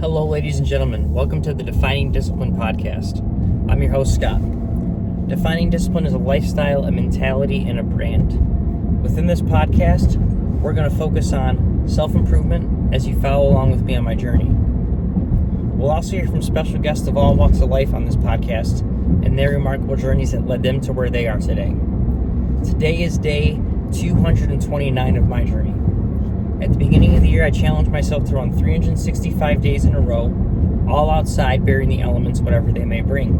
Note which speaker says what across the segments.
Speaker 1: Hello, ladies and gentlemen. Welcome to the Defining Discipline podcast. I'm your host, Scott. Defining Discipline is a lifestyle, a mentality, and a brand. Within this podcast, we're going to focus on self-improvement as you follow along with me on my journey. We'll also hear from special guests of all walks of life on this podcast and their remarkable journeys that led them to where they are today. Today is day 229 of my journey. At the beginning of the year, I challenged myself to run 365 days in a row, all outside, bearing the elements, whatever they may bring.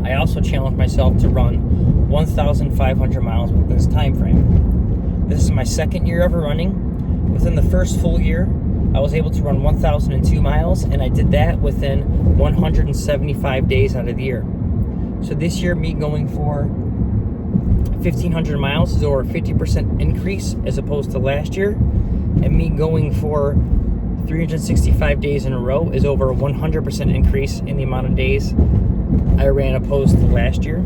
Speaker 1: I also challenged myself to run 1,500 miles within this time frame. This is my second year ever running. Within the first full year, I was able to run 1,002 miles, and I did that within 175 days out of the year. So this year, me going for 1,500 miles is over a 50% increase as opposed to last year, and me going for 365 days in a row is over a 100% increase in the amount of days I ran opposed to last year.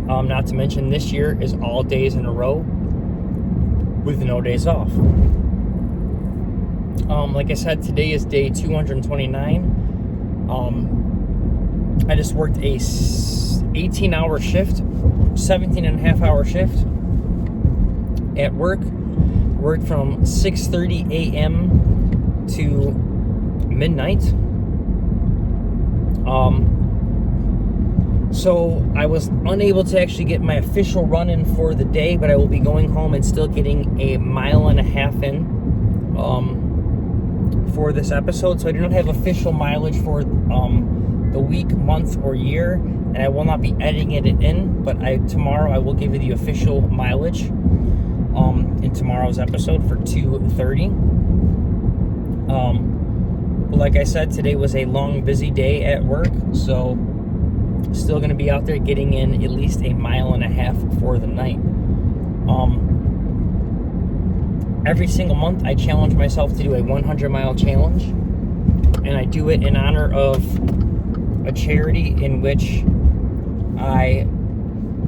Speaker 1: Not to mention this year is all days in a row with no days off. Like I said, today is day 229. I just worked a 18-hour shift, 17 and a half hour shift at work. Worked from 6:30 a.m. to midnight. So I was unable to actually get my official run in for the day, but I will be going home and still getting a mile and a half in for this episode. So I do not have official mileage for the week, month, or year, and I will not be editing it in, but tomorrow I will give you the official mileage in tomorrow's episode for 2:30. But like I said, today was a long, busy day at work, so still going to be out there getting in at least a mile and a half for the night. Every single month I challenge myself to do a 100-mile challenge, and I do it in honor of a charity in which I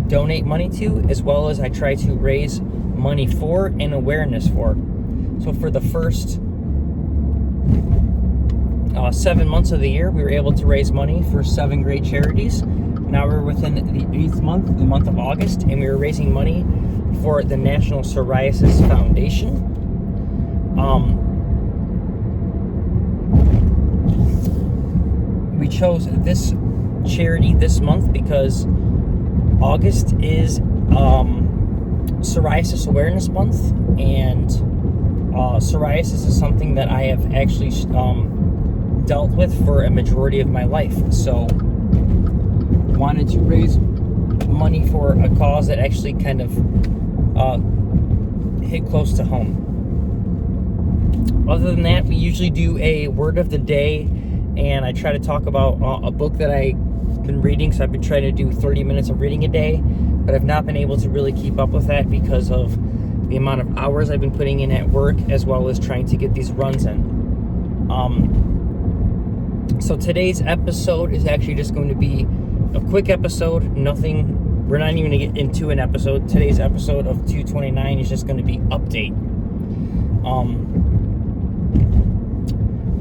Speaker 1: donate money to, as well as I try to raise money for and awareness for. So for the first 7 months of the year, we were able to raise money for 7 great charities. Now we're within the 8th month, the month of August, and we were raising money for the National Psoriasis Foundation. We chose this charity this month because August is Psoriasis Awareness Month, and psoriasis is something that I have actually dealt with for a majority of my life. So wanted to raise money for a cause that actually kind of hit close to home. Other than that, we usually do a word of the day, and I try to talk about a book that I've been reading. So I've been trying to do 30 minutes of reading a day, but I've not been able to really keep up with that because of the amount of hours I've been putting in at work, as well as trying to get these runs in. So today's episode is actually just going to be a quick episode. We're not even going to get into an episode. Today's episode of 229 is just going to be update.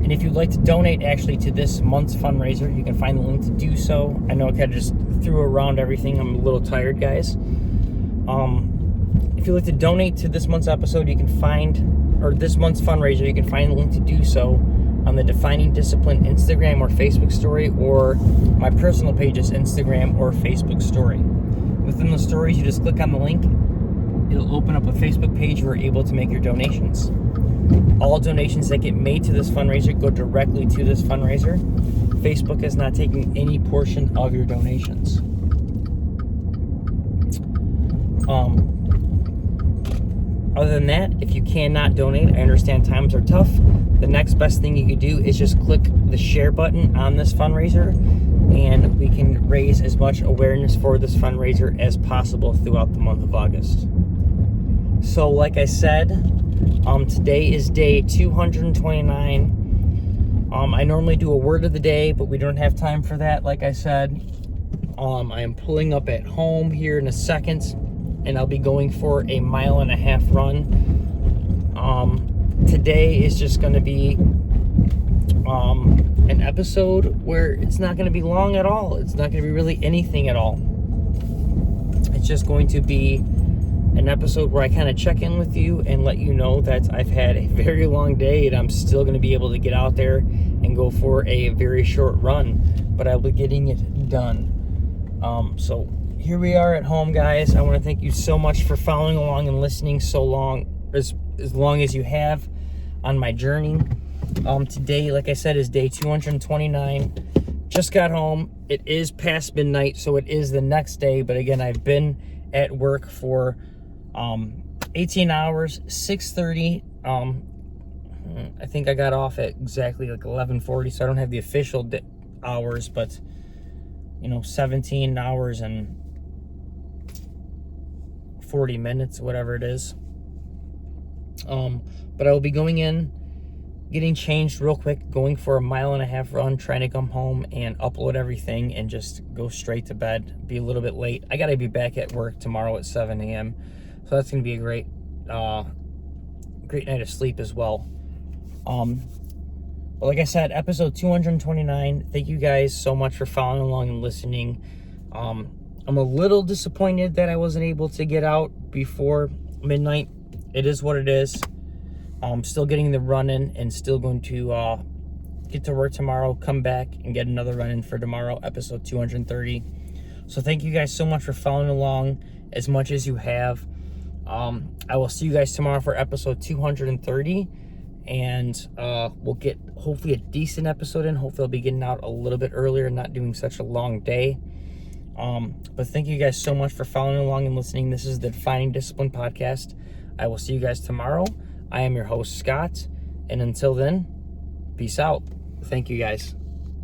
Speaker 1: And if you'd like to donate actually to this month's fundraiser, you can find the link to do so. I know I kind of just threw around everything. I'm a little tired, guys. If you'd like to donate to this month's episode, this month's fundraiser, you can find the link to do so on the Defining Discipline Instagram or Facebook story, or my personal page's Instagram or Facebook story. Within the stories, you just click on the link. It'll open up a Facebook page where you're able to make your donations. All donations that get made to this fundraiser go directly to this fundraiser. Facebook is not taking any portion of your donations. Other than that, if you cannot donate, I understand times are tough. The next best thing you could do is just click the share button on this fundraiser, and we can raise as much awareness for this fundraiser as possible throughout the month of August. So like I said, today is day 229. I normally do a word of the day, but we don't have time for that, like I said. I am pulling up at home here in a second, and I'll be going for a 1.5 mile run. Today is just going to be an episode where it's not going to be long at all. It's not going to be really anything at all. It's just going to be an episode where I kind of check in with you and let you know that I've had a very long day and I'm still going to be able to get out there and go for a very short run, but I'll be getting it done. So here we are at home, guys. I want to thank you so much for following along and listening so long, as long as you have on my journey. Today, like I said, is day 229. Just got home. It is past midnight, so it is the next day. But again, I've been at work for 18 hours, 6:30. I think I got off at exactly like 11:40, so I don't have the official hours, but 17 hours and 40 minutes, whatever it is. But I will be going in, getting changed real quick, going for a 1.5 mile run, trying to come home and upload everything and just go straight to bed. Be a little bit late. I gotta be back at work tomorrow at 7 a.m. So that's gonna be a great night of sleep as well. But like I said, episode 229. Thank you guys so much for following along and listening. I'm a little disappointed that I wasn't able to get out before midnight. It is what it is. I'm still getting the run in and still going to get to work tomorrow, come back and get another run in for tomorrow, episode 230. So thank you guys so much for following along as much as you have. I will see you guys tomorrow for episode 230, and we'll get hopefully a decent episode in. Hopefully I'll be getting out a little bit earlier and not doing such a long day. But thank you guys so much for following along and listening. This is the Defining Discipline Podcast. I will see you guys tomorrow. I am your host, Scott, and until then, peace out. Thank you guys.